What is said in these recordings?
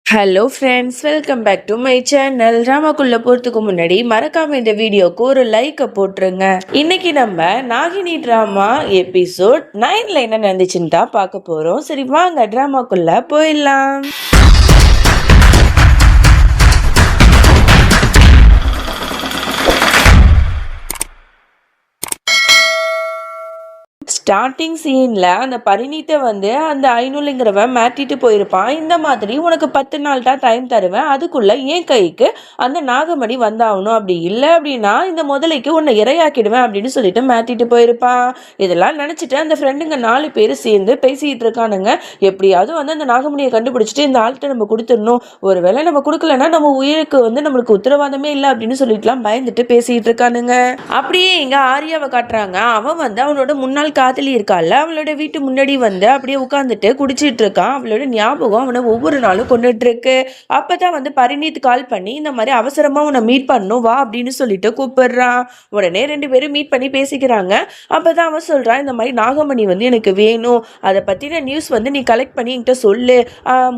Hello friends, welcome back to my channel. ட்ராமாக்குள்ள போகிறதுக்கு முன்னாடி மறக்காம இந்த வீடியோக்கு ஒரு லைக்கை போட்டுருங்க. இன்னைக்கு நம்ம நாகினி ட்ராமா எபிசோட் 9ல என்ன நடந்துச்சுன்னு தான் பார்க்க போறோம். சரி வாங்க ட்ராமாக்குள்ள போயிடலாம். ஸ்டார்டிங் சீனில் அந்த பரிணீத்தை வந்து அந்த ஐநூலுங்கிறவன் மாட்டிட்டு போயிருப்பான். இந்த மாதிரி உனக்கு 10 நாள் தான் டைம் தருவேன், அதுக்குள்ளே என் கைக்கு அந்த நாகமணி வந்தாகணும், அப்படி இல்லை அப்படின்னா இந்த முதலைக்கு உன்னை இரையாக்கிடுவேன் அப்படின்னு சொல்லிட்டு மாட்டிட்டு போயிருப்பான். இதெல்லாம் நினச்சிட்டு அந்த ஃப்ரெண்டுங்க 4 பேர் சேர்ந்து பேசிக்கிட்டு இருக்கானுங்க. எப்படியாவது வந்து அந்த நாகமணியை கண்டுபிடிச்சிட்டு இந்த ஆள்கிட்ட நம்ம கொடுத்துடணும், ஒருவேளை நம்ம கொடுக்கலன்னா நம்ம உயிருக்கு வந்து நம்மளுக்கு உத்தரவாதமே இல்லை அப்படின்னு சொல்லிட்டுலாம் பயந்துட்டு பேசிக்கிட்டு இருக்கானுங்க. அப்படியே இங்கே ஆரியாவை காட்டுறாங்க. அவன் வந்து அவனோட முன்னாள் காதலி இருக்கால, அவளோட வீட்டு முன்னாடி வந்து அப்படியே உட்காந்துட்டு குடிச்சிட்டு இருக்கான். அவளோட ஞாபகம் அவனை ஒவ்வொரு நாளும் கொண்டுட்டு இருக்கு. அப்பதான் வந்து பரிணீத் கால் பண்ணி இந்த மாதிரி அவசரமா உன்னை மீட் பண்ணணும் வா அப்படின்னு சொல்லிட்டு கூப்பிடுறான். உடனே 2 பேரும் மீட் பண்ணி பேசிக்கிறாங்க. அப்பதான் அவன் சொல்றான், இந்த மாதிரி நாகமணி வந்து எனக்கு வேணும், அதை பத்தின நியூஸ் வந்து நீ கலெக்ட் பண்ணி என்கிட்ட சொல்லு,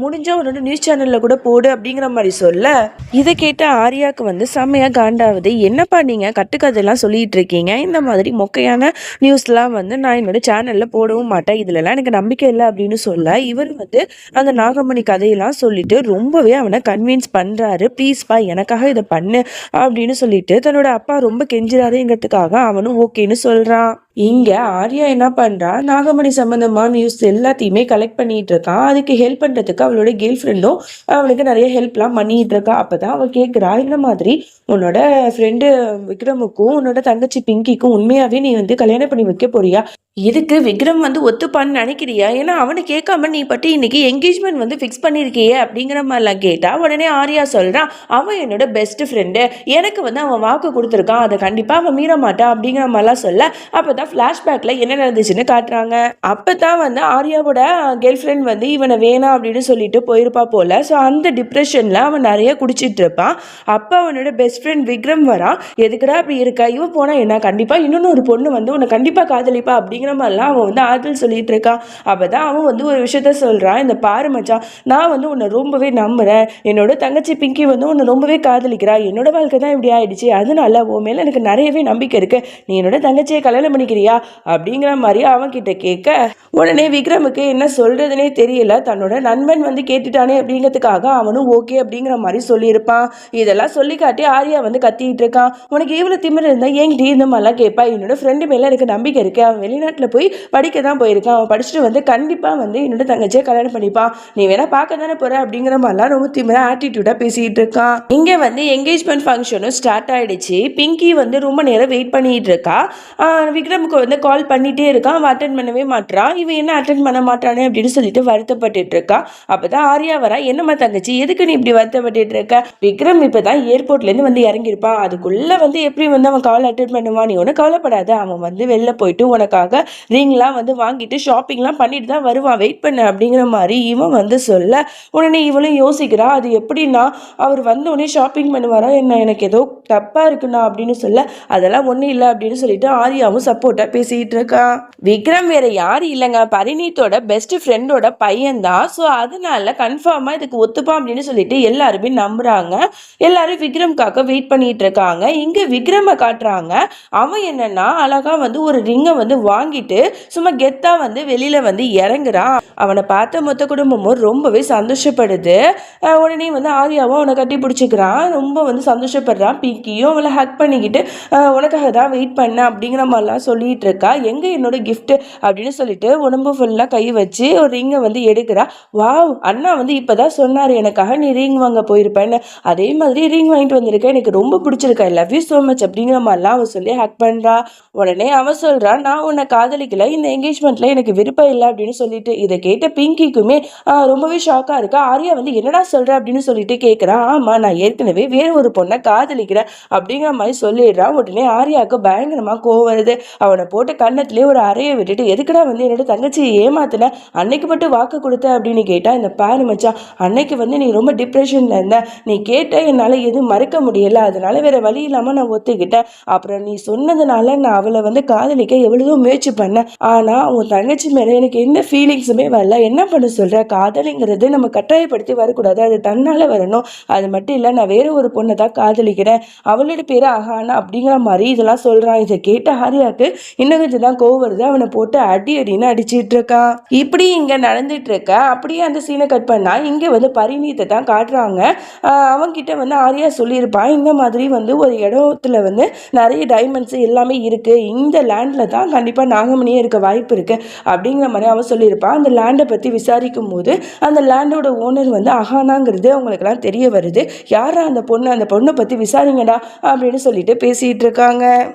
முடிஞ்சா உன்னோட நியூஸ் சேனல்ல கூட போடு அப்படிங்கிற மாதிரி சொல்ல, இதை கேட்ட ஆரியாவுக்கு வந்து செம்மையா காண்டாவது. என்னப்பா நீங்க கட்டுக்கதையெல்லாம் சொல்லிட்டு இருக்கீங்க, இந்த மாதிரி மொக்கையான நியூஸ்லாம் வந்து நான் என்னோட சேனலில் போடவும் மாட்டேன், இதுலலாம் எனக்கு நம்பிக்கை இல்லை அப்படின்னு சொல்ல, இவர் வந்து அந்த நாகமணி கதையெல்லாம் சொல்லிட்டு ரொம்பவே அவனை கன்வின்ஸ் பண்ணுறாரு. ப்ளீஸ்ப்பா எனக்காக இதை பண்ணு அப்படின்னு சொல்லிட்டு தன்னோட அப்பா ரொம்ப கெஞ்சிராதேங்கிறதுக்காக அவனும் ஓகேன்னு சொல்கிறான். இங்கே ஆர்யா என்ன பண்ணுறா, நாகமணி சம்மந்தமான நியூஸ் எல்லாத்தையுமே கலெக்ட் பண்ணிட்டு இருக்கான். அதுக்கு ஹெல்ப் பண்ணுறதுக்கு அவளோட கேர்ள் ஃப்ரெண்டும் அவனுக்கு நிறைய ஹெல்ப்லாம் பண்ணிட்டு இருக்கா. அப்போ தான் அவள் கேட்குறா, இந்த மாதிரி உன்னோட ஃப்ரெண்டு விக்ரமுக்கும் உன்னோட தங்கச்சி பிங்கிக்கும் உண்மையாகவே நீ வந்து கல்யாணம் பண்ணி வைக்க போறியா? இதுக்கு விக்ரம் வந்து ஒத்துப்பான்னு நினைக்கிறியா? ஏன்னா அவனை கேட்காம நீ பற்றி இன்னைக்கு என்கேஜ்மெண்ட் வந்து ஃபிக்ஸ் பண்ணியிருக்கியே அப்படிங்கிற மாதிரிலாம் கேட்டா உடனே ஆர்யா சொல்கிறான், அவன் என்னோட பெஸ்ட் ஃப்ரெண்டு, எனக்கு வந்து அவன் வாக்கு கொடுத்துருக்கான், அதை கண்டிப்பாக அவன் மீற மாட்டான் அப்படிங்கிற மாதிரிலாம் சொல்ல, அப்போ தான் ஃப்ளாஷ்பேக்கில் என்ன நடந்துச்சுன்னு காட்டுறாங்க. அப்போ தான் வந்து ஆர்யாவோட கேர்ள் ஃப்ரெண்ட் வந்து இவனை வேணாம் அப்படின்னு சொல்லிட்டு போயிருப்பா போல. ஸோ அந்த டிப்ரெஷனில் அவன் நிறைய குடிச்சிட்டு இருப்பான். அப்போ அவனோட பெஸ்ட் ஃப்ரெண்ட் விக்ரம் வரான். எதுக்குடா அப்படி இருக்கா, இவன் போனால் என்ன, கண்டிப்பாக இன்னொன்று ஒரு பொண்ணு வந்து உன்னை கண்டிப்பாக காதலிப்பா அப்படிங்கிற மாதிரிலாம் அவன் வந்து ஆறுதல் சொல்லிட்டு இருக்கான். அப்பதான் அவன் வந்து ஒரு விஷயத்த சொல்றான், இந்த பாரு மச்சான், நான் வந்து உன்னை ரொம்பவே நம்புறேன், என்னோட தங்கச்சி பிங்கி வந்து உன்னை ரொம்பவே காதலிக்கிறா, என்னோட வாழ்க்கை தான் இப்படி ஆயிடுச்சு, அதனால உன் மேல எனக்கு நிறையவே நம்பிக்கை இருக்கு, நீ என்னோட தங்கச்சியை கல்யாணம் பண்ணிக்கிறியா அப்படிங்கிற மாதிரி அவன் கிட்ட கேட்க, உடனே விக்ரமுக்கு என்ன சொல்றதுனே தெரியல. தன்னோட நண்பன் வந்து கேட்டுட்டானே அப்படிங்கிறதுக்காக அவனும் ஓகே அப்படிங்கிற மாதிரி சொல்லியிருப்பான். இதெல்லாம் சொல்லி காட்டி ஆர்யா வந்து கத்திட்டு இருக்கான். உனக்கு எவ்வளவு திமிர் இருந்தா என்கிட்ட இந்த மாதிரிலாம் கேட்பா, என்னோட ஃப்ரெண்டு மேல எனக்கு நம்பிக்கை இருக்கு, அவன் வெளிநாட்டில் போய் படிக்க தான் போயிருக்கான், அவன் படிச்சுட்டு வந்து கண்டிப்பாக வந்து என்னோட தங்கச்சியை கல்யாணம் பண்ணிப்பான், நீ வேணா பார்க்க தானே போற அப்படிங்கிற மாதிரிலாம் ரொம்ப திமிரா ஆட்டிடியூடாக பேசிக்கிட்டு இருக்கான். இங்கே வந்து என்கேஜ்மெண்ட் ஃபங்க்ஷனும் ஸ்டார்ட் ஆயிடுச்சு. பிங்கி வந்து ரொம்ப நேரம் வெயிட் பண்ணிட்டு இருக்கா. விக்ரமுக்கு வந்து கால் பண்ணிட்டே இருக்கான், அவன் அட்டன் பண்ணவே மாட்டான். இவன் என்ன அட்டன் பண்ண மாட்டானே அப்படின்னு சொல்லிட்டு வருத்தப்பட்டு இருக்கா. அப்பதான் ஆர்யா வரா, என்னம்மா தங்கச்சி எதுக்கு நீ இப்படி வருத்தப்பட்டு இருக்க, விக்ரம் இப்பதான் ஏர்போர்ட்லேருந்து வந்து இறங்கியிருப்பான், அதுக்குள்ள வந்து எப்படி வந்து அவன் கால் அட்டன் பண்ணுவான், நீ ஒன்றும் கவலைப்படாத, அவன் வந்து வெளில போயிட்டு உனக்காக ரிங்லாம் வந்து வாங்கிட்டு ஷாப்பிங்லாம் பண்ணிட்டு தான் வருவான், வெயிட் பண்ண அப்படிங்கிற மாதிரி இவன் வந்து சொல்ல, உடனே இவளும் யோசிக்கிறா, அது எப்படின்னா அவர் வந்தோடனே ஷாப்பிங் பண்ணுவாரா என்ன, எனக்கு ஏதோ தப்பா இருக்குண்ணா அப்படின்னு சொல்ல, அதெல்லாம் ஒன்றும் இல்லை அப்படின்னு சொல்லிட்டு ஆர்யாவும் சப்போர்ட்டாக பேசிக்கிட்டு இருக்கான். விக்ரம் வேற யாரும் இல்லைங்க, பரிணீத்தோட பெஸ்ட் ஃப்ரெண்டோட பையன் தான். ஸோ அதனால கன்ஃபார்மாக இதுக்கு ஒத்துப்பான் அப்படின்னு சொல்லிட்டு எல்லாருமே நம்புறாங்க. எல்லாரும் விக்ரம்காக வெயிட் பண்ணிட்டு இருக்காங்க. இங்கே விக்ரமை காட்டுறாங்க. அவன் என்னன்னா அழகா வந்து ஒரு ரிங்கை வந்து வாங்கிட்டு சும்மா கெத்தா வந்து வெளியில வந்து இறங்குறான். அவனை பார்த்த மொத்த குடும்பமும் ரொம்பவே சந்தோஷப்படுது. உடனே வந்து ஆர்யாவும் அவனை கட்டி பிடிச்சிக்கிறான், ரொம்ப வந்து சந்தோஷப்படுறான். பிங்கியும் அவளை ஹக் பண்ணிக்கிட்டு உனக்காக தான் வெயிட் பண்ண அப்படிங்கிற மாதிரிலாம் சொல்லிட்டு இருக்கா. எங்க என்னோட கிஃப்ட் அப்படின்னு சொல்லிட்டு உடம்பு ஃபுல்லாக கை வச்சு ஒரு ரிங்கை வந்து எடுக்கிறா. வாவ், அண்ணா வந்து இப்போதான் சொன்னார் எனக்காக நீ ரிங் வாங்க போயிருப்பேன்னு, அதே மாதிரி ரிங் வாங்கிட்டு வந்திருக்கேன், எனக்கு ரொம்ப பிடிச்சிருக்கா, I love you so much அப்படிங்கிற மாதிரிலாம் அவன் சொல்லி ஹக் பண்ணுறா. உடனே அவன் சொல்கிறான், நான் உன்னை காதலிக்கல, இந்த என்கேஜ்மெண்ட்டில் எனக்கு விருப்பம் இல்லை அப்படின்னு சொல்லிட்டு. இதை கேட்ட பிங்கிக்குமே ரொம்பவே ஷாக்காக இருக்கா. ஆர்யா வந்து என்னடா சொல்கிற அப்படின்னு சொல்லிட்டு கேட்குறான். ஆமாம், நான் ஏற்கனவே வேறு ஒரு பொண்ணை காதலிக்கிறேன் அப்படிங்கிற மாதிரி சொல்லிடுறான். உடனே ஆர்யாவுக்கு பயங்கரமாக கோவம் வருது. அவனை போட்டு கன்னத்திலே ஒரு அறையை விட்டுட்டு, எதுக்குடா வந்து என்னோட தங்கச்சியை ஏமாத்தின, அன்னைக்கு மட்டும் வாக்கு கொடுத்த அப்படின்னு கேட்டா, இந்த பாரு மச்சான், அன்னைக்கு வந்து நீ ரொம்ப டிப்ரெஷன்ல இருந்த, நீ கேட்ட என்னால எதுவும் மறுக்க முடியல, அதனால வேற வழி இல்லாம நான் ஒத்துக்கிட்டேன். அப்புறம் நீ சொன்னதுனால நான் அவளை வந்து காதலிக்க எவ்வளவோ முயற்சி பண்ணேன். ஆனா உன் தங்கச்சி மேல எனக்கு என்ன ஃபீலிங்ஸுமே வரல. என்ன பண்ண சொல்ற? காதலிங்கிறது நம்ம கட்டாயப்படுத்தி வரக்கூடாது, அது தன்னால வரணும். அது மட்டும் இல்ல, நான் வேற ஒரு பொண்ணை தான் காதலிக்கிறேன், அவளோட பேரு அஹானா அப்படிங்கிற மாதிரி இதெல்லாம் சொல்றான். இதை கேட்ட ஆரியாக்கு இன்னும் கொஞ்சம் தான் கோவம் வருது. அவனை போட்டு அடி அடின்னு அடிச்சிட்டு இருக்கான். இப்படி இங்க நடந்துட்டு இருக்க அப்படியே அந்த சீனை கட் பண்ணா இங்க வந்து பரிணீத்தை தான் காட்டுறாங்க. அவன்கிட்ட வந்து ஆரியா சொல்லியிருப்பான், இந்த மாதிரி வந்து ஒரு இடத்துல வந்து நிறைய டைமண்ட்ஸ் எல்லாமே இருக்கு, இந்த லேண்ட்ல தான் கண்டிப்பா நாகமணியே இருக்க வாய்ப்பு இருக்கு அப்படிங்கிற மாதிரி அவன் சொல்லியிருப்பான். அந்த லேண்டை பத்தி விசாரிக்கும் போது அந்த லேண்டோட ஓனர் வந்து அஹானாங்கிறது அவங்களுக்குலாம் தெரிய வருது. யாரா அந்த பொண்ணு, அந்த பொண்ணை பத்தி விசாரிங்கடா அப்படின்னு சொல்லிட்டு பேசிட்டு இருக்காங்க.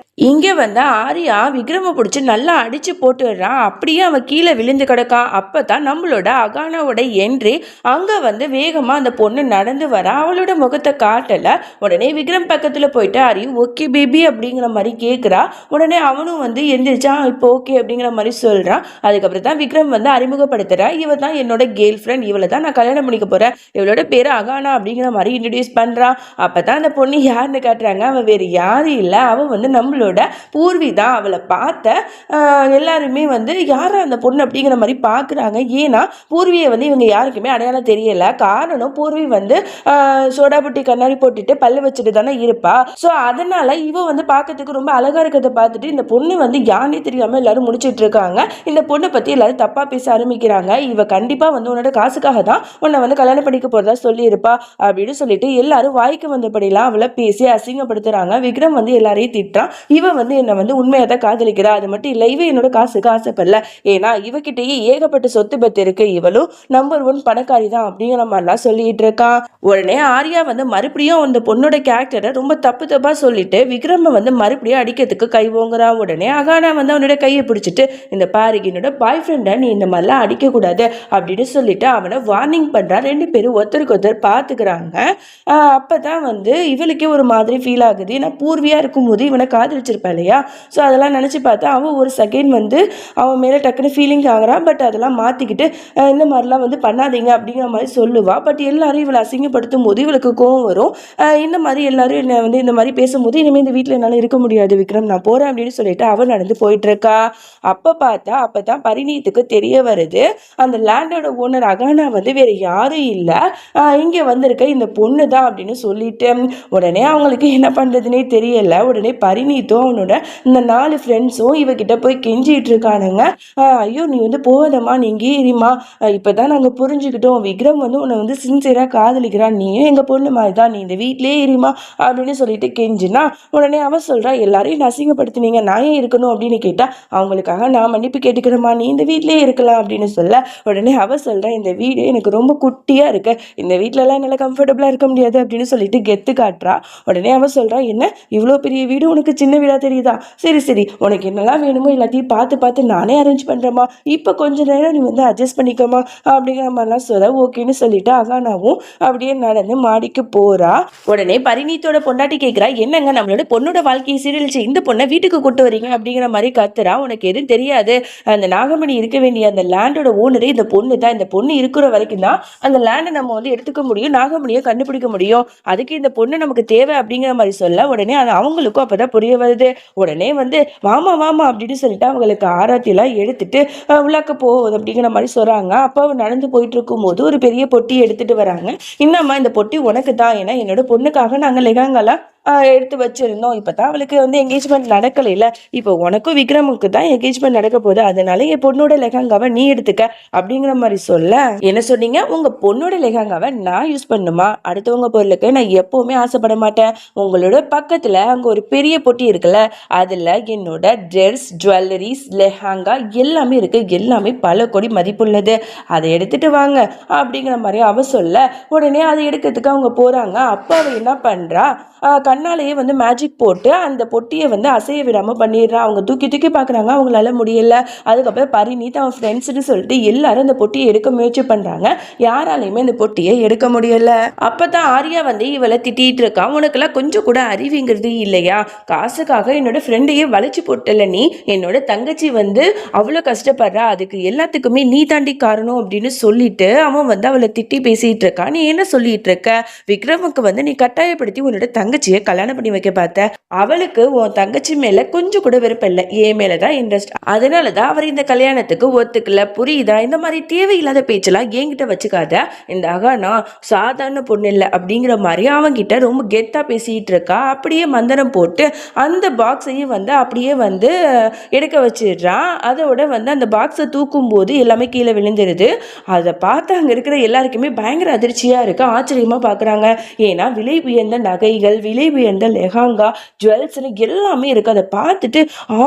இங்க வந்து ஆரியா விக்ரம பிடிச்சி நல்லா அடிச்சு போட்டுடுறான். அப்படியே அவன் கீழே விழுந்து கிடக்கான். அப்பதான் நம்மளோட அகானாவோட என்ட்ரி. அங்க வந்து வேகமா அந்த பொண்ணு நடந்து வர, அவளோட முகத்தை காட்டல. உடனே விக்ரம் பக்கத்துல போயிட்டு ஆரி ஓகே பேபி அப்படிங்கிற மாதிரி கேட்குறா. உடனே அவனும் வந்து எந்திரிச்சா இப்போ ஓகே அப்படிங்கிற மாதிரி சொல்றான். அதுக்கப்புறம் தான் விக்ரம் வந்து அறிமுகப்படுத்துறா, இவ தான் என்னோட கேர்ள் ஃப்ரெண்ட், இவளை தான் நான் கல்யாணம் பண்ணிக்க போறேன், இவளோட பேரு அகானா அப்படிங்கிற மாதிரி இன்ட்ரடியூஸ் பண்றான். அப்பதான் அந்த பொண்ணு யாருன்னு காட்டுறாங்க. அவ வேறு யாரும் இல்லை, அவ வந்து நம்மளோட பூர்வி தான். அவளை பார்த்த எல்லாருமே வந்து யாரா அந்த பொண்ணு அப்படிங்கிற மாதிரி பார்க்குறாங்க. ஏன்னா பூர்வியை வந்து இவங்க யாருக்குமே அடையாளம் தெரியல. காரணம் பூர்வி வந்து சோடாபுட்டி கண்ணாடி போட்டுட்டு பல்லு வச்சுட்டு தானே இருப்பா. ஸோ அதனால இவ வந்து பார்க்கறதுக்கு ரொம்ப அழகா இருக்கிறத பார்த்துட்டு இந்த பொண்ணு வந்து யானே தெரியாம எல்லாரும் முடிச்சிட்டு இருக்காங்க. இந்த பொண்ணை பத்தி எல்லாரும் தப்பா பேச ஆரம்பிக்கிறாங்க. இவ கண்டிப்பா வந்து உன்னோட காசுக்காக தான் உன்னை வந்து கல்யாணம் பண்ணிக்க போறதா சொல்லி இருப்பா அப்படின்னு சொல்லிட்டு எல்லாரும் வாய்க்கு வந்தபடியெல்லாம் அவளை பேசி அசிங்கப்படுத்துறாங்க. விக்ரம் வந்து எல்லாரையும் திட்டுறான். இவ வந்து என்னை வந்து உண்மையாக தான் காதலிக்கிறா, அது மட்டும் இல்லை இவ என்னோட காசுக்கு ஆசைப்படல, ஏன்னா இவகிட்டயே ஏகப்பட்ட சொத்து பத்து இருக்கு, இவளும் நம்பர் 1 பணக்காரி தான் அப்படிங்கிற மாதிரிலாம் சொல்லிட்டு இருக்கான். உடனே ஆரியா வந்து மறுபடியும் அந்த பொண்ணோட கேரக்டரை ரொம்ப தப்பு தப்பா சொல்லிட்டு விக்ரம வந்து மறுபடியும் அடிக்கிறதுக்கு கை ஓங்குறான். உடனே அகானா வந்து அவனோட கையை பிடிச்சிட்டு, இந்த பாரு என்னோட பாய் ஃப்ரெண்டை நீ இந்த மாதிரிலாம் அடிக்க கூடாது அப்படின்னு சொல்லிட்டு அவனை வார்னிங் பண்றான். 2 பேரும் ஒருத்தருக்கு ஒருத்தர் பார்த்துக்கிறாங்க. அப்பதான் வந்து இவளுக்கே ஒரு மாதிரி ஃபீல் ஆகுது. ஏன்னா பூர்வியா இருக்கும்போது இவனை காதலிச்சிருப்பா இல்லையா. ஸோ அதெல்லாம் நினச்சி பார்த்தா அவன் ஒரு செகண்ட் வந்து அவன் மேலே டக்குன்னு ஃபீலிங் ஆகிறான். பட் அதெல்லாம் மாற்றிக்கிட்டு இந்த மாதிரிலாம் வந்து பண்ணாதீங்க அப்படிங்கிற மாதிரி சொல்லுவா. பட் எல்லாரும் இவளை அசிங்கப்படுத்தும் போது இவளுக்கு கோவம் வரும். இந்த மாதிரி எல்லாரும் என்னை வந்து இந்த மாதிரி பேசும்போது இனிமேல் இந்த வீட்டில் என்னால் இருக்க முடியாது விக்ரம், நான் போகிறேன் அப்படின்னு சொல்லிட்டு அவன் நடந்து போயிட்டு இருக்கா. அப்போ தான் பரிணீத்துக்கு தெரிய வருது, அந்த லேண்டோட ஓனர் அகானா வந்து வேற யாரும் இல்லை, இங்கே வந்திருக்க இந்த பொண்ணு தான் அப்படின்னு சொல்லிட்டு உடனே அவங்களுக்கு என்ன பண்ணுறதுனே தெரியல. உடனே பரிணீத்தும் அவனோட இந்த 4 ஃப்ரெண்ட்ஸும் இவகிட்ட போய் கெஞ்சிட்டு இருக்கானுங்க. ஐயோ நீ வந்து போவதம்மா, நீ இங்கே ஏறிமா, இப்போதான் நாங்கள் புரிஞ்சுக்கிட்டோம், விக்ரம் வந்து உன்னை வந்து சின்சியராக காதலிக்கிறான், நீயும் எங்கள் பொண்ணு மாதிரி தான், நீ இந்த வீட்டிலே ஏறிமா அப்படின்னு சொல்லிட்டு கெஞ்சினா. உடனே அவன் சொல்கிறா, எல்லாரையும் அசிங்கப்படுத்தினீங்க, நான் ஏன் இருக்கணும் அப்படின்னு கேட்டா, அவங்களுக்காக நான் மன்னிப்பு கேட்டுக்கிறேம்மா, நீ இந்த வீட்டிலே இருக்கலாம் அப்படின்னு சொல்ல. உடனே அவ சொல்கிறா, இந்த வீடு எனக்கு ரொம்ப குட்டியாக இருக்கு, இந்த வீட்டிலலாம் என்னால் கம்ஃபர்டபுளாக இருக்க முடியாது அப்படின்னு சொல்லிட்டு கெத்து காட்டுறா. உடனே அவன் சொல்கிறா, என்ன இவ்வளோ பெரிய வீடு உனக்கு சின்ன வீடாக தெரியுதா, சரி சரி உனக்கு என்னெல்லாம் வேணுமோ எல்லாத்தையும் பார்த்து பார்த்து நானே அரேஞ்ச் பண்ணுறேம்மா, இப்போ கொஞ்ச நேரம் நீ வந்து அட்ஜஸ்ட் பண்ணிக்கமா அப்படிங்கிற மாதிரிலாம் சொல்ல. ஓகேன்னு சொல்லிட்டு அகானாவும் அப்படியே நடந்து மாடிக்கு போறா. உடனே பரிணீத்தோட பொண்டாட்டி கேட்குறா, என்னங்க நம்மளோட பொண்ணோட வாழ்க்கையை சீரழிச்சு இந்த பொண்ணை வீட்டுக்கு கூட்டு வரீங்க அப்படிங்கிற மாதிரி கத்துறா. உனக்கு எதுவும் தெரியாது, அந்த நாகமணி இருக்க வேண்டிய அந்த லேண்டோட ஓனரே இந்த பொண்ணு தான், இந்த பொண்ணு இருக்கிற வரைக்கும் தான் அந்த லேண்டை நம்ம வந்து எடுத்துக்க முடியும், நாகமணியை கண்டுபிடிக்க முடியும், அதுக்கு இந்த பொண்ணு நமக்கு தேவை அப்படிங்கிற மாதிரி சொல்ல. உடனே அது அவங்களுக்கும் அப்பதான் புரிய வருது. உடனே வந்து வாமா வாமா அப்படின்னு சொல்லிட்டு அவங்களுக்கு ஆராத்திலாம் எடுத்துட்டு உள்ளாக்க போகுது அப்படிங்கிற மாதிரி சொல்றாங்க. அப்போ நடந்து போயிட்டு இருக்கும் போது ஒரு பெரிய பொட்டி எடுத்துட்டு வராங்க. இன்னம்மா இந்த பொட்டி உனக்கு தான், ஏன்னா என்னோட பொண்ணுக்காக நாங்கள் லெகாங்கெல்லாம் எடுத்து வச்சிருந்தோம், இப்பதான் அவளுக்கு வந்து என்கேஜ்மெண்ட் நடக்கல, இப்போ உனக்கும் விக்ரமுக்கு தான் என்கேஜ்மெண்ட் நடக்க போகுது, அதனால என் பொண்ணோட லெஹங்காவை நீ எடுத்துக்க அப்படிங்கிற மாதிரி சொல்ல. என்ன சொன்னீங்க, உங்க பொண்ணோட லெஹங்காவை நான் யூஸ் பண்ணுமா, அடுத்தவங்க பொருளுக்கு நான் எப்பவுமே ஆசைப்பட மாட்டேன், உங்களோட பக்கத்துல அங்க ஒரு பெரிய பொட்டி இருக்குல்ல, அதுல என்னோட ட்ரெஸ், ஜுவல்லரிஸ், லெஹங்கா எல்லாமே இருக்கு, எல்லாமே பல கோடி மதிப்புள்ளது, அதை எடுத்துட்டு வாங்க அப்படிங்கிற மாதிரி அவ சொல்ல. உடனே அதை எடுக்கிறதுக்கு அவங்க போறாங்க. அப்ப அவ என்ன பண்றா, கண்ணாலேயே வந்து மேஜிக் போட்டு அந்த பொட்டியை வந்து அசைய விடாம பண்ணிடுறான். அவங்க தூக்கி தூக்கி பார்க்குறாங்க, அவங்களால முடியல. அதுக்கப்புறம் பரிணீத் அவன் ஃப்ரெண்ட்ஸ்னு சொல்லிட்டு எல்லாரும் அந்த பொட்டியை எடுக்க முயற்சி பண்றாங்க. யாராலையுமே அந்த பொட்டியை எடுக்க முடியல. அப்பதான் ஆர்யா வந்து இவளை திட்டிட்டு இருக்கான். உனக்கெல்லாம் கொஞ்சம் கூட அறிவுங்கிறது இல்லையா? காசுக்காக என்னோட ஃப்ரெண்டையே வளைச்சு போட்டல நீ. என்னோட தங்கச்சி வந்து அவ்வளோ கஷ்டப்படுறா, அதுக்கு எல்லாத்துக்குமே நீ தாண்டி காரணம் அப்படின்னு சொல்லிட்டு அவன் வந்து அவளை திட்டி பேசிட்டு இருக்கான். நீ என்ன சொல்லிட்டு இருக்க? விக்ரமுக்கு வந்து நீ கட்டாயப்படுத்தி உன்னோட தங்கச்சியை கல்யாணம் பண்ணி வைக்க பார்த்த. அவளுக்கு உன் தங்கச்சி மேல கொஞ்சம் கூட விருப்பம் இல்லை, என் மேலதான் இன்ட்ரெஸ்ட். அதனாலதான் அவர் இந்த கல்யாணத்துக்கு ஒத்துக்கல. புரியுதா? இந்த மாதிரி தேவையில்லாத பேச்செல்லாம் என்கிட்ட வச்சுக்காத. இந்த அகானா சாதாரண பொண்ணு இல்லை அப்படிங்கிற மாதிரி அவன்கிட்ட ரொம்ப கெத்தா பேசிட்டு இருக்கா. அப்படியே மந்திரம் போட்டு அந்த பாக்ஸையும் வந்து அப்படியே வந்து எடுக்க வச்சிடுறான். அதோட வந்து அந்த பாக்ஸை தூக்கும் போது எல்லாமே கீழே விழுந்துருது. அதை பார்த்து அங்க இருக்கிற எல்லாருக்குமே பயங்கர அதிர்ச்சியா இருக்கு, ஆச்சரியமா பாக்குறாங்க. ஏன்னா விலை உயர்ந்த நகைகள், விலை உயர்ந்த லெஹாங்கா, ஜுவல்ஸ்னு எல்லாமே இருக்கு. அதை பார்த்துட்டு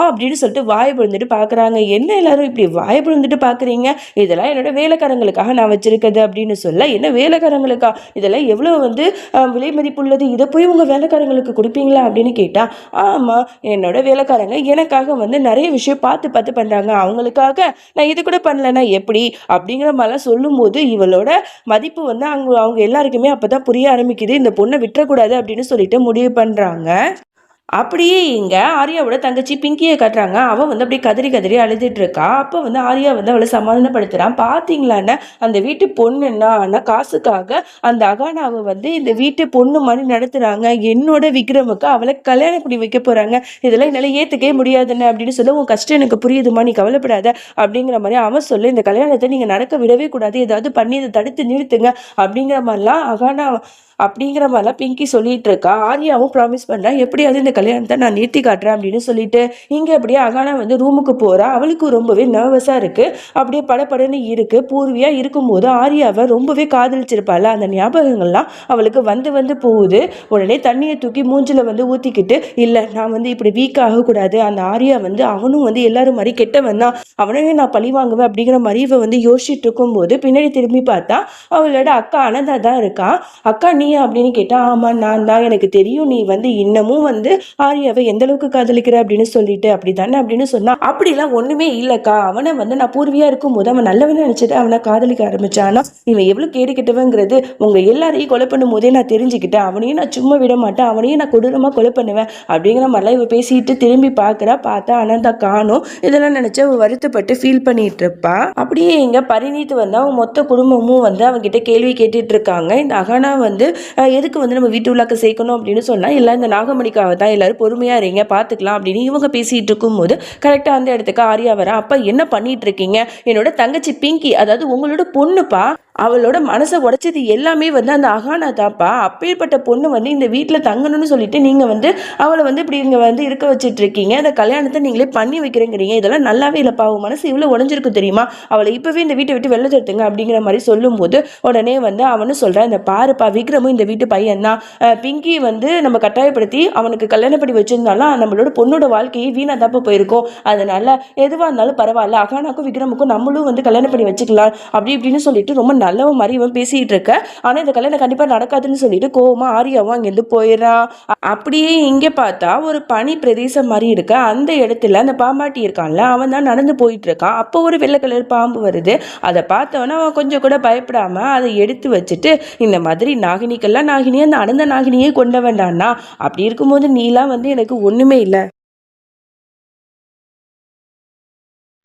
அப்படின்னு சொல்லிட்டு வாய் பொழுந்துட்டு பாக்குறாங்க. என்ன எல்லாரும் இப்படி வாய் பொழுந்துட்டு பாக்குறீங்க? இதெல்லாம் என்னோட வேலைக்காரங்களுக்காக நான் வச்சிருக்கிறது அப்படின்னு சொல்ல. என்ன வேலைக்காரங்களுக்கா? இதெல்லாம் எவ்வளவு வந்து விலை மதிப்புள்ளது, இதை போய் உங்க வேலைக்காரங்களுக்கு கொடுப்பீங்களா அப்படின்னு கேட்டா, ஆமா என்னோட வேலைக்காரங்க எனக்காக வந்து நிறைய விஷயம் பார்த்து பார்த்து பண்றாங்க, அவங்களுக்காக நான் இது கூட பண்ணலன்னா எப்படி அப்படிங்கிற மாதிரிலாம் சொல்லும் போது இவளோட மதிப்பு வந்து அவங்க எல்லாருக்குமே அப்பதான் புரிய ஆரம்பிக்குது. இந்த பொண்ணை விட்டுறக்கூடாது அப்படின்னு சொல்லிட்டு முடிவு பண்றாங்க. அப்படியே இங்க ஆர்யாவோட தங்கச்சி பிங்கியை காட்டுறாங்க. அவன் வந்து அப்படியே கதறி கதறி அழுதுட்டு இருக்கா. அப்போ வந்து ஆர்யா வந்து அவளை சமாதானப்படுத்துறான். பாத்தீங்களான்னு அந்த வீட்டு பொண்ணுன்னா ஆனா காசுக்காக அந்த அகானாவை வந்து இந்த வீட்டு பொண்ணு மாதிரி நடத்துறாங்க. என்னோட விக்ரமுக்கு அவளை கல்யாணம் பண்ணி வைக்க போறாங்க. இதெல்லாம் என்னால ஏத்துக்கவே முடியாதுன்னு அப்படின்னு சொல்ல, உன் கஷ்டம் எனக்கு புரியுதுமா, நீ கவலைப்படாத அப்படிங்கிற மாதிரி அவன் சொல்லு. இந்த கல்யாணத்தை நீங்க நடக்க விடவே கூடாது, ஏதாவது பண்ணி இதை தடுத்து நிறுத்துங்க அப்படிங்கிற மாதிரிலாம் அகானா அப்படிங்கிற மாதிரிலாம் பிங்கி சொல்லிட்டு இருக்கா. ஆர்யாவும் ப்ராமிஸ் பண்றான், எப்படியாவது இந்த கல்யாணத்தை நான் நிறுத்தி காட்டுறேன் அப்படின்னு சொல்லிட்டு. இங்க அப்படியே அகானா வந்து ரூமுக்கு போறா. அவளுக்கு ரொம்பவே நர்வஸா இருக்கு, அப்படியே படப்படன்னு இருக்கு. பூர்வியா இருக்கும்போது ஆர்யாவை ரொம்பவே காதலிச்சிருப்பாள், அந்த ஞாபகங்கள்லாம் அவளுக்கு வந்து வந்து போகுது. உடனே தண்ணியை தூக்கி மூஞ்சில வந்து ஊத்திக்கிட்டு, இல்ல நான் வந்து இப்படி வீக் ஆகக்கூடாது, அந்த ஆர்யா வந்து அவனும் வந்து எல்லாரும் மாதிரி கெட்டவன் தான், அவனையும் நான் பழி வாங்குவேன் அப்படிங்கிற மாதிரி இவ வந்து யோசிச்சுட்டு இருக்கும்போது பின்னாடி திரும்பி பார்த்தா அவளோட அக்கா அனந்தா தான் இருக்கா. அக்கா நீ அப்படின்னு கேட்டா, ஆமா நான் தான், எனக்கு தெரியும் நீ வந்து இன்னமும் வந்து ஆர்யாவை எந்த அளவுக்கு காதலிக்கிற அப்படின்னு சொல்லிட்டு. அப்படித்தானே அப்படின்னு சொன்னா, அப்படிலாம் ஒண்ணுமே இல்லக்கா, அவனை வந்து நான் பூர்வியா இருக்கும் போது அவன் நல்லவன்னு நினைச்சிட்டு அவனை காதலிக்க ஆரம்பிச்சானா, இவன் எவ்வளவு கேடு கெட்டவங்கிறது உங்க எல்லாரையும் கொலை பண்ணும் போதே நான் தெரிஞ்சுக்கிட்டேன், அவனையும் நான் சும்மா விட மாட்டேன், அவனையும் நான் கொடூரமா கொலை பண்ணுவேன் அப்படிங்கிற மாதிரிலாம் இவ பேசிட்டு திரும்பி பார்க்கறா. பார்த்தா அனந்தா காணும். இதெல்லாம் நினைச்சு அவ வருத்தப்பட்டு ஃபீல் பண்ணிட்டு இருப்பா. அப்படியே இங்க பரிணீத் வந்து அவன் மொத்த குடும்பமும் வந்து அவன்கிட்ட கேள்வி கேட்டுட்டு இருக்காங்க. இந்த அகனா வந்து எதுக்கு வந்து நம்ம வீட்டு உள்ளாக்க சேர்க்கணும் அப்படின்னு சொன்னா, எல்லாம் இந்த நாகமணிக்காக தான், எல்லாரும் பொறுமையா இருங்க பாத்துக்கலாம் அப்படின்னு இவங்க பேசிட்டு இருக்கும் போது கரெக்டா அந்த இடத்துக்கு ஆர்யா வரா. அப்ப என்ன பண்ணிட்டு இருக்கீங்க? என்னோட தங்கச்சி பிங்கி, அதாவது உங்களோட பொண்ணுப்பா, அவளோட மனசை உடைச்சது எல்லாமே வந்து அந்த அகானா தான்ப்பா. அப்பேற்பட்ட பொண்ணு வந்து இந்த வீட்டில் தங்கணும்னு சொல்லிட்டு நீங்க வந்து அவளை வந்து இப்படி இங்க வந்து இருக்க வச்சுட்டு இருக்கீங்க. அந்த கல்யாணத்தை நீங்களே பண்ணி வைக்கிறேங்கிறீங்க. இதெல்லாம் நல்லாவே இல்லப்பா, அவன் மனசு இவ்வளவு உடஞ்சிருக்கு தெரியுமா? அவளை இப்பவே இந்த வீட்டை விட்டு வெளில தடுத்துங்க அப்படிங்கிற மாதிரி சொல்லும் போது உடனே வந்து அவனு சொல்றான், இந்த பாருப்பா விக்ரமும் இந்த வீட்டு பையன் தான், பிங்கி வந்து நம்ம கட்டாயப்படுத்தி அவனுக்கு கல்யாணம் பண்ணி வச்சிருந்தாலும் நம்மளோட பொண்ணோட வாழ்க்கையை வீணா தப்ப போயிருக்கோம். அதனால எதுவா இருந்தாலும் பரவாயில்ல, அகானாக்கும் விக்ரமுக்கும் நம்மளும் வந்து கல்யாணம் பண்ணி வச்சுக்கலாம் அப்படி இப்படின்னு சொல்லிட்டு ரொம்ப நல்லவ மாதிரி இவன் பேசிட்டு இருக்க. ஆனா இந்த கல்யாணம் கண்டிப்பா நடக்காதுன்னு சொல்லிட்டு கோவமா ஆர்யாவும் அங்கிருந்து போயிடறான். அப்படியே இங்க பார்த்தா ஒரு பனி பிரதேசம் மாதிரி இருக்க. அந்த இடத்துல அந்த பாம்பாட்டி இருக்கான்ல, அவன் தான் நடந்து போயிட்டு இருக்கான். அப்போ ஒரு வெள்ளை கலர் பாம்பு வருது. அதை பார்த்தவன அவன் கொஞ்சம் கூட பயப்படாம அதை எடுத்து வச்சுட்டு, இந்த மாதிரி நாகினிக்கெல்லாம் நாகினியே, அந்த அனந்த நாகினியே கொண்ட வேண்டாம்னா, அப்படி இருக்கும்போது நீலாம் வந்து எனக்கு ஒண்ணுமே இல்லை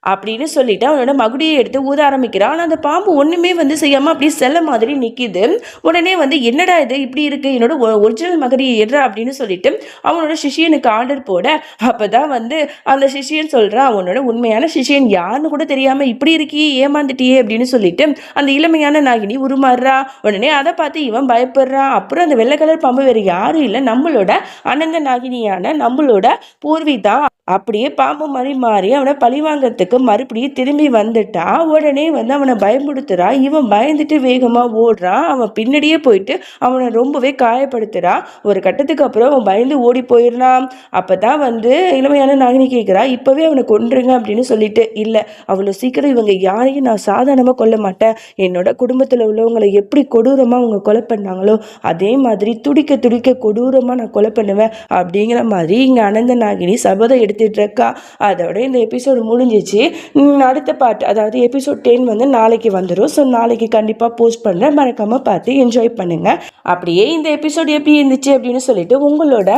அப்படின்னு சொல்லிட்டு அவனோட மகுடியை எடுத்து ஊத ஆரம்பிக்கிறான். ஆனால் அந்த பாம்பு ஒன்றுமே வந்து செய்யாமல் அப்படியே செல்ல மாதிரி நிற்கிது. உடனே வந்து என்னடா இது இப்படி இருக்கு, என்னோட ஒரிஜினல் மகுடியை எடுறா அப்படின்னு சொல்லிட்டு அவனோட சிஷியனுக்கு ஆர்டர் போட, அப்பதான் வந்து அந்த சிஷியன் சொல்றான், அவனோட உண்மையான சிஷியன் யாருன்னு கூட தெரியாம இப்படி இருக்கியே, ஏமாந்துட்டியே அப்படின்னு சொல்லிட்டு அந்த இளமையான நாகினி உருமாறுறா. உடனே அதை பார்த்து இவன் பயப்படுறான். அப்புறம் அந்த வெள்ளை கலர் பாம்பு வேறு யாரும் இல்லை, நம்மளோட அனந்த நாகினியான நம்மளோட பூர்வி தான். அப்படியே பாம்பு மாதிரி மாறி அவனை பழி வாங்கறதுக்கு இடத்துக்கு மறுபடியும் திரும்பி வந்துட்டா. உடனே வந்து அவனை பயமுடுத்துறா. இவன் பயந்துட்டு வேகமா ஓடுறான். அவன் பின்னாடியே போயிட்டு அவனை ரொம்பவே காயப்படுத்துறா. ஒரு கட்டத்துக்கு அப்புறம் அவன் பயந்து ஓடி போயிடுறான். அப்பதான் வந்து இளமையான நாகினி கேட்குறா, இப்பவே அவனை கொன்றுங்க அப்படின்னு சொல்லிட்டு. இல்ல, அவ்வளோ சீக்கிரம் இவங்க யாரையும் நான் சாதாரணமா கொல்ல மாட்டேன். என்னோட குடும்பத்துல உள்ளவங்களை எப்படி கொடூரமா அவங்க கொலை பண்ணாங்களோ அதே மாதிரி துடிக்க துடிக்க கொடூரமா நான் கொலை பண்ணுவேன் அப்படிங்கிற மாதிரி இங்க அனந்த நாகினி சபதம் எடுத்துட்டு இருக்கா. அதோட இந்த எபிசோடு முடிஞ்சிச்சு. அடுத்த பார்ட், அதாவது எபிசோட் 10 வந்து நாளைக்கு வந்துடும். ஸோ நாளைக்கு கண்டிப்பா போஸ்ட் பண்றேன். மறக்காம பார்த்து என்ஜாய் பண்ணுங்க. அப்படியே இந்த எபிசோடு எப்படி இருந்துச்சு அப்படின்னு சொல்லிட்டு உங்களோட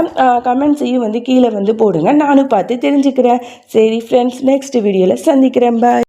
கமெண்ட்ஸையும் வந்து கீழே வந்து போடுங்க. நானும் பார்த்து தெரிஞ்சுக்கிறேன். சரி ஃப்ரெண்ட்ஸ், நெக்ஸ்ட் வீடியோல சந்திக்கிறேன். பாய்.